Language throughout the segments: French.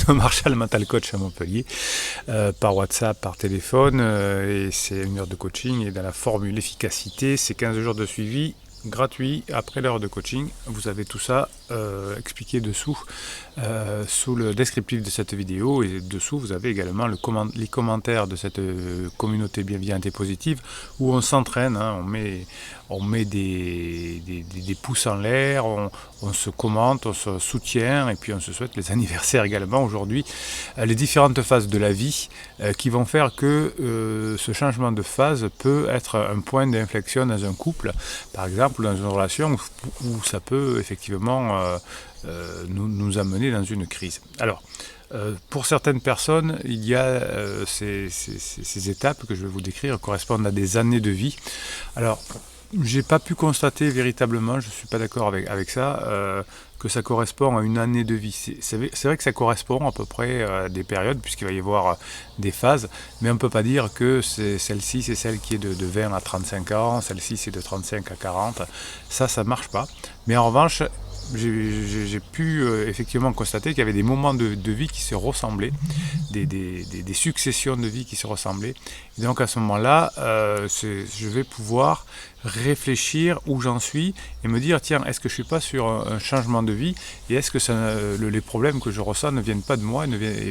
de Marshall Mental Coach à Montpellier, par WhatsApp, par téléphone, et c'est 1 heure de coaching, et dans la formule efficacité, c'est 15 jours de suivi gratuit après l'heure de coaching. Vous avez tout ça expliqué dessous, sous le descriptif de cette vidéo, et dessous vous avez également les commentaires de cette communauté bienveillante et positive où on s'entraîne, hein, on met des pouces en l'air, on se commente, on se soutient, et puis on se souhaite les anniversaires également aujourd'hui, les différentes phases de la vie qui vont faire que ce changement de phase peut être un point d'inflexion dans un couple, par exemple dans une relation où ça peut effectivement nous amener dans une crise. Alors, pour certaines personnes, il y a ces étapes que je vais vous décrire correspondent à des années de vie. Alors, j'ai pas pu constater véritablement, je suis pas d'accord avec ça, que ça correspond à une année de vie. C'est vrai que ça correspond à peu près à des périodes, puisqu'il va y avoir des phases, mais on ne peut pas dire que celle-ci c'est celle qui est de 20 à 35 ans, celle-ci c'est de 35 à 40, ça marche pas. Mais en revanche, j'ai pu effectivement constater qu'il y avait des moments de vie qui se ressemblaient, des successions de vie qui se ressemblaient. Et donc à ce moment-là, je vais pouvoir réfléchir où j'en suis et me dire, tiens, est-ce que je ne suis pas sur un changement de vie, et est-ce que les problèmes que je ressens ne viennent pas de moi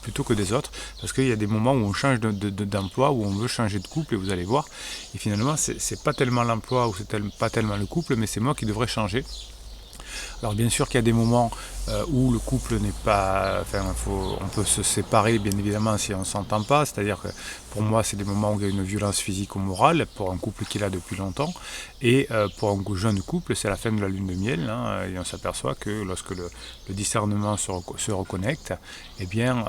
plutôt que des autres, parce qu'il y a des moments où on change d'emploi, où on veut changer de couple, et vous allez voir, et finalement c'est pas tellement l'emploi ou c'est pas tellement le couple, mais c'est moi qui devrais changer. Alors bien sûr qu'il y a des moments où le couple n'est pas... on peut se séparer bien évidemment si on ne s'entend pas, c'est-à-dire que pour moi c'est des moments où il y a une violence physique ou morale, pour un couple qui est là depuis longtemps, et pour un jeune couple c'est la fin de la lune de miel, hein, et on s'aperçoit que lorsque le discernement se reconnecte, eh bien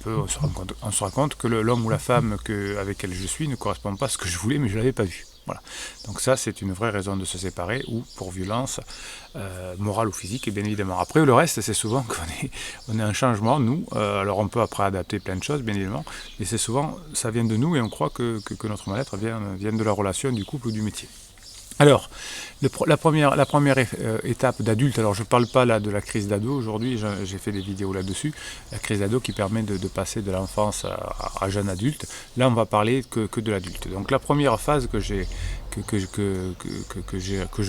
on se rend compte que l'homme ou la femme avec laquelle je suis ne correspond pas à ce que je voulais, mais je ne l'avais pas vu. Voilà. Donc ça c'est une vraie raison de se séparer, ou pour violence morale ou physique, et bien évidemment. Après le reste c'est souvent qu'on est un changement, nous, alors on peut après adapter plein de choses bien évidemment, mais c'est souvent, ça vient de nous, et on croit que notre mal-être vient de la relation, du couple ou du métier. Alors, la première étape d'adulte, alors je ne parle pas là de la crise d'ado, aujourd'hui j'ai fait des vidéos là-dessus, la crise d'ado qui permet de passer de l'enfance à jeune adulte. Là on va parler que de l'adulte. Donc la première phase que je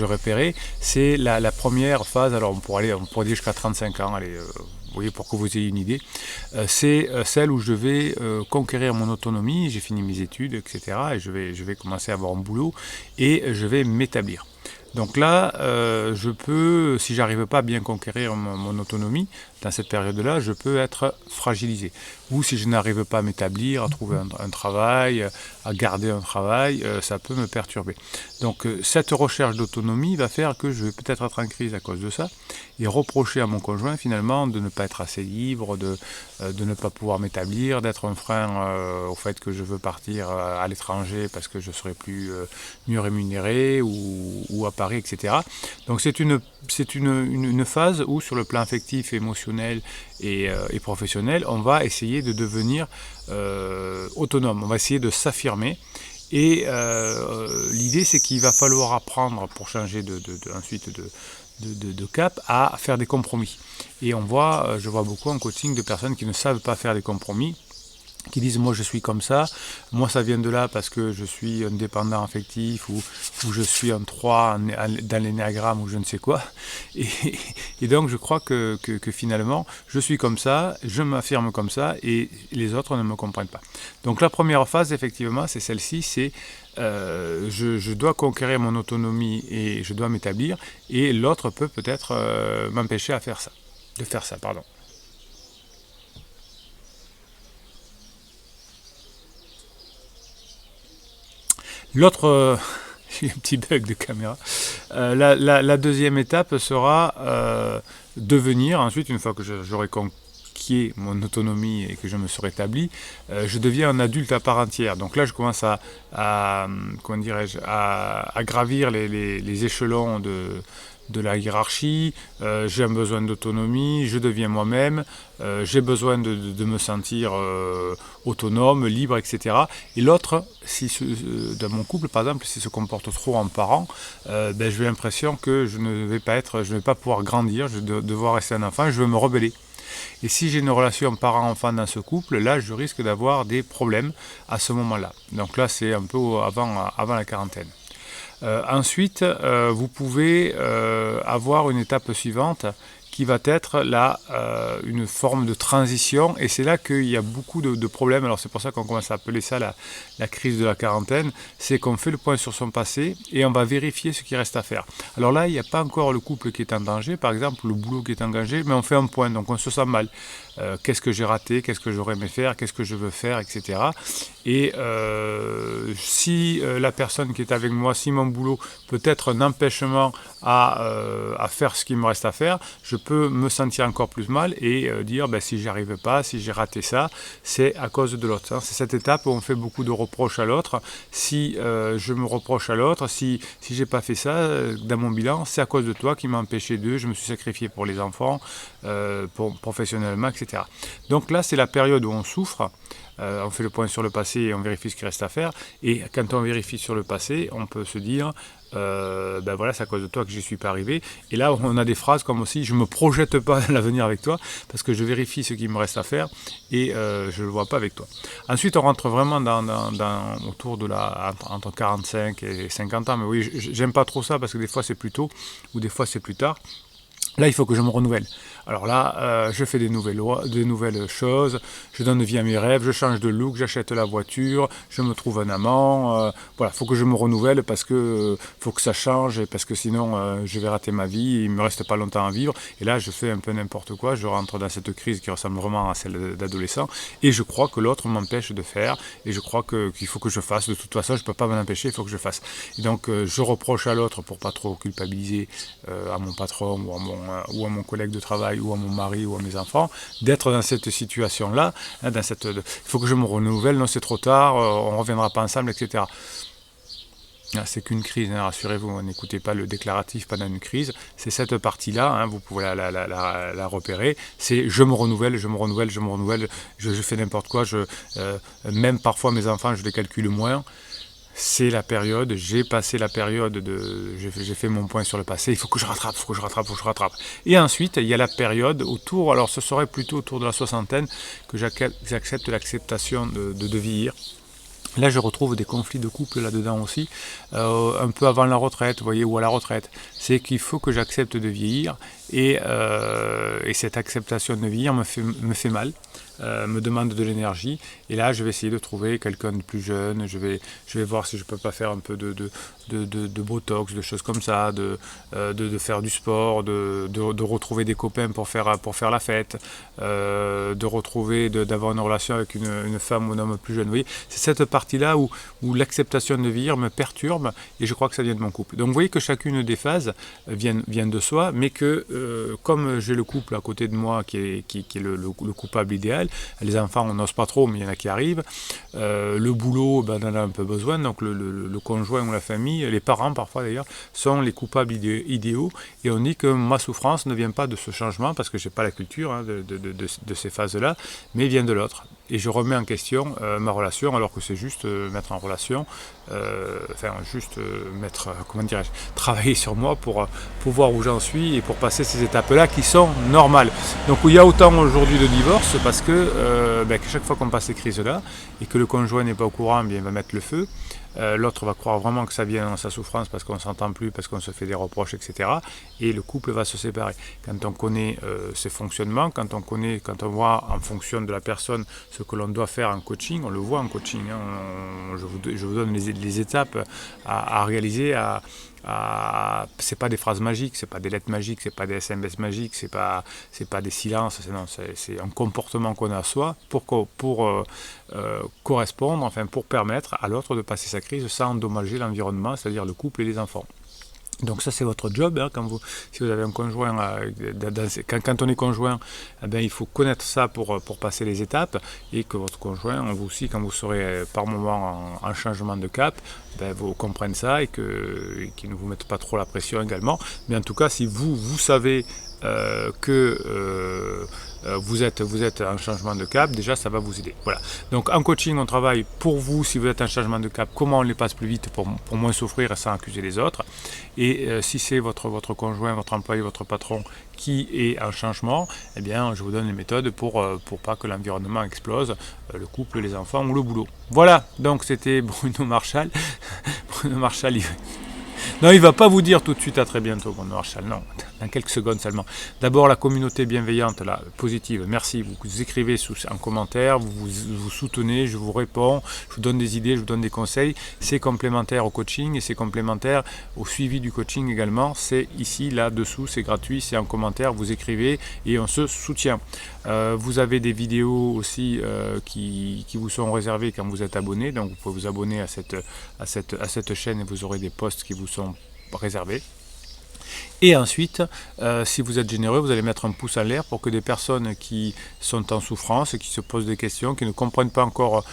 repérais, c'est la première phase, alors on pourrait dire jusqu'à 35 ans, allez, vous voyez, pour que vous ayez une idée, c'est celle où je vais conquérir mon autonomie, j'ai fini mes études, etc. Et je vais commencer à avoir un boulot, et je vais m'établir. Donc là, je peux, si j'arrive pas à bien conquérir mon autonomie, dans cette période-là, je peux être fragilisé. Ou si je n'arrive pas à m'établir, à trouver un travail, à garder un travail, ça peut me perturber. Donc cette recherche d'autonomie va faire que je vais peut-être être en crise à cause de ça, et reprocher à mon conjoint finalement de ne pas être assez libre, de ne pas pouvoir m'établir, d'être un frein au fait que je veux partir à l'étranger parce que je serai mieux rémunéré, ou à Paris, etc. Donc c'est une phase où sur le plan affectif, émotionnel et professionnel, on va essayer de devenir autonome, on va essayer de s'affirmer. Et l'idée c'est qu'il va falloir apprendre, pour changer ensuite de cap, à faire des compromis. Et je vois beaucoup en coaching de personnes qui ne savent pas faire des compromis, qui disent moi je suis comme ça, moi ça vient de là parce que je suis un dépendant affectif, ou je suis un 3 dans l'énéagramme, ou je ne sais quoi, et donc je crois que finalement je suis comme ça, je m'affirme comme ça, et les autres ne me comprennent pas. Donc la première phase effectivement c'est celle-ci, c'est je dois conquérir mon autonomie et je dois m'établir, et l'autre peut-être m'empêcher de faire ça. L'autre, j'ai un petit bug de caméra, la deuxième étape sera devenir, ensuite, une fois que j'aurai conquis mon autonomie et que je me serai établi, je deviens un adulte à part entière. Donc là je commence à gravir les échelons de la hiérarchie, j'ai un besoin d'autonomie, je deviens moi-même, j'ai besoin de me sentir autonome, libre, etc. Et l'autre, dans mon couple par exemple, s'il se comporte trop en parent, j'ai l'impression que je ne vais pas pouvoir grandir, je vais devoir rester un enfant, je vais me rebeller. Et si j'ai une relation parent-enfant dans ce couple, là je risque d'avoir des problèmes à ce moment-là. Donc là c'est un peu avant la quarantaine. Ensuite, vous pouvez avoir une étape suivante qui va être là une forme de transition, et c'est là qu'il y a beaucoup de problèmes. Alors c'est pour ça qu'on commence à appeler ça la crise de la quarantaine, c'est qu'on fait le point sur son passé et on va vérifier ce qui reste à faire. Alors là, il n'y a pas encore le couple qui est en danger, par exemple le boulot qui est engagé, mais on fait un point, donc on se sent mal. Qu'est-ce que j'ai raté, qu'est-ce que j'aurais aimé faire, qu'est-ce que je veux faire, etc. Et si la personne qui est avec moi, si mon boulot peut être un empêchement à faire ce qu'il me reste à faire, je peux me sentir encore plus mal et dire si j'y arrive pas, si j'ai raté ça, c'est à cause de l'autre. C'est cette étape où on fait beaucoup de reproches à l'autre. Si je me reproche à l'autre, si j'ai pas fait ça, dans mon bilan, c'est à cause de toi qui m'a empêché de, je me suis sacrifié pour les enfants, professionnellement, etc. Donc là, c'est la période où on souffre. On fait le point sur le passé et on vérifie ce qui reste à faire. Et quand on vérifie sur le passé, on peut se dire voilà, c'est à cause de toi que j'y suis pas arrivé. Et là, on a des phrases comme aussi, je me projette pas dans l'avenir avec toi parce que je vérifie ce qu'il me reste à faire et je le vois pas avec toi. Ensuite, on rentre vraiment autour de entre 45 et 50 ans. Mais oui, j'aime pas trop ça parce que des fois c'est plus tôt ou des fois c'est plus tard. Là, il faut que je me renouvelle. Alors là, je fais des nouvelles choses, je donne vie à mes rêves, je change de look, j'achète la voiture, je me trouve un amant. Voilà, il faut que je me renouvelle parce que faut que ça change, et parce que sinon je vais rater ma vie, il ne me reste pas longtemps à vivre. Et là, je fais un peu n'importe quoi, je rentre dans cette crise qui ressemble vraiment à celle d'adolescent, et je crois que l'autre m'empêche de faire, et je crois qu'il faut que je fasse. De toute façon, je ne peux pas m'en empêcher, il faut que je fasse. Et donc, je reproche à l'autre pour pas trop culpabiliser à mon patron ou à mon collègue de travail ou à mon mari ou à mes enfants, d'être dans cette situation-là, il faut que je me renouvelle, non c'est trop tard, on ne reviendra pas ensemble, etc. C'est qu'une crise, rassurez-vous, n'écoutez pas le déclaratif pendant une crise, c'est cette partie-là, vous pouvez la repérer, c'est je me renouvelle, je fais n'importe quoi, même parfois mes enfants je les calcule moins. C'est la période, j'ai passé la période j'ai fait mon point sur le passé, il faut que je rattrape. Et ensuite, il y a la période autour, alors ce serait plutôt autour de la soixantaine, que j'accepte l'acceptation de vieillir. Là, je retrouve des conflits de couple là-dedans aussi, un peu avant la retraite, vous voyez, ou à la retraite. C'est qu'il faut que j'accepte de vieillir, et cette acceptation de vieillir me fait mal, me demande de l'énergie. Et là, je vais essayer de trouver quelqu'un de plus jeune. Je vais voir si je peux pas faire un peu de botox, de choses comme ça, de faire du sport, de retrouver des copains pour faire la fête, d'avoir une relation avec une femme ou un homme plus jeune. Vous voyez, c'est cette partie-là où l'acceptation de vieillir me perturbe, et je crois que ça vient de mon couple. Donc vous voyez que chacune des phases vient de soi, mais que comme j'ai le couple à côté de moi qui est le coupable idéal, les enfants on n'ose pas trop, mais il y en a qui arrivent, le boulot on en a un peu besoin, donc le conjoint ou la famille, les parents parfois d'ailleurs, sont les coupables idéaux, et on dit que ma souffrance ne vient pas de ce changement, parce que j'ai pas la culture de ces phases-là, mais vient de l'autre. Et je remets en question ma relation, alors que c'est juste mettre en relation, travailler sur moi pour voir où j'en suis et pour passer ces étapes-là qui sont normales. Donc il y a autant aujourd'hui de divorces parce que chaque fois qu'on passe ces crises-là et que le conjoint n'est pas au courant, il va mettre le feu. L'autre va croire vraiment que ça vient dans sa souffrance parce qu'on ne s'entend plus, parce qu'on se fait des reproches, etc. Et le couple va se séparer. Quand on connaît ses fonctionnements, quand on voit en fonction de la personne ce que l'on doit faire en coaching, on le voit en coaching. Je vous donne les étapes à réaliser, c'est pas des phrases magiques, c'est pas des lettres magiques, c'est pas des SMS magiques, c'est pas des silences, c'est un comportement qu'on a à soi pour correspondre, pour permettre à l'autre de passer sa crise sans endommager l'environnement, c'est-à-dire le couple et les enfants. Donc ça c'est votre job, si vous avez un conjoint, quand on est conjoint, il faut connaître ça pour passer les étapes, et que votre conjoint, vous aussi, quand vous serez par moment en changement de cap, vous comprenne ça et qu'il ne vous mette pas trop la pression également. Mais en tout cas, si vous savez que vous êtes en changement de cap, déjà ça va vous aider. Voilà. Donc en coaching, on travaille pour vous si vous êtes en changement de cap, comment on les passe plus vite pour moins souffrir et sans accuser les autres. Et si c'est votre conjoint, votre employé, votre patron qui est en changement, eh bien, je vous donne les méthodes pour pas que l'environnement explose, le couple, les enfants ou le boulot. Voilà, donc c'était Bruno Marchal. Bruno Marchal, non, il va pas vous dire tout de suite à très bientôt, Bruno Marchal, non, dans quelques secondes seulement. D'abord, la communauté bienveillante, là, positive, merci, vous écrivez en commentaire, vous soutenez, je vous réponds, je vous donne des idées, je vous donne des conseils, c'est complémentaire au coaching et c'est complémentaire au suivi du coaching également, c'est ici, là-dessous, c'est gratuit, c'est en commentaire, vous écrivez et on se soutient. Vous avez des vidéos aussi qui vous sont réservées quand vous êtes abonné, donc vous pouvez vous abonner à cette chaîne et vous aurez des posts qui vous sont réservés. Et ensuite, si vous êtes généreux, vous allez mettre un pouce en l'air pour que des personnes qui sont en souffrance, qui se posent des questions, qui ne comprennent pas encore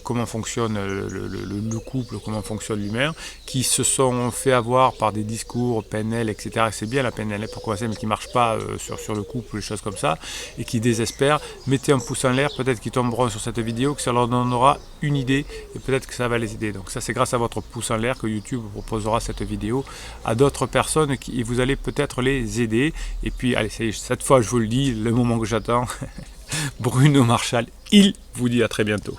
comment fonctionne le couple, comment fonctionne l'humain, qui se sont fait avoir par des discours PNL, etc. C'est bien la PNL pour commencer, mais qui ne marche pas sur le couple, des choses comme ça, et qui désespèrent. Mettez un pouce en l'air, peut-être qu'ils tomberont sur cette vidéo, que ça leur donnera une idée, et peut-être que ça va les aider. Donc ça, c'est grâce à votre pouce en l'air que YouTube vous proposera cette vidéo à d'autres personnes et vous allez peut-être les aider. Et puis, allez, cette fois, je vous le dis, le moment que j'attends, Bruno Marchal, il vous dit à très bientôt.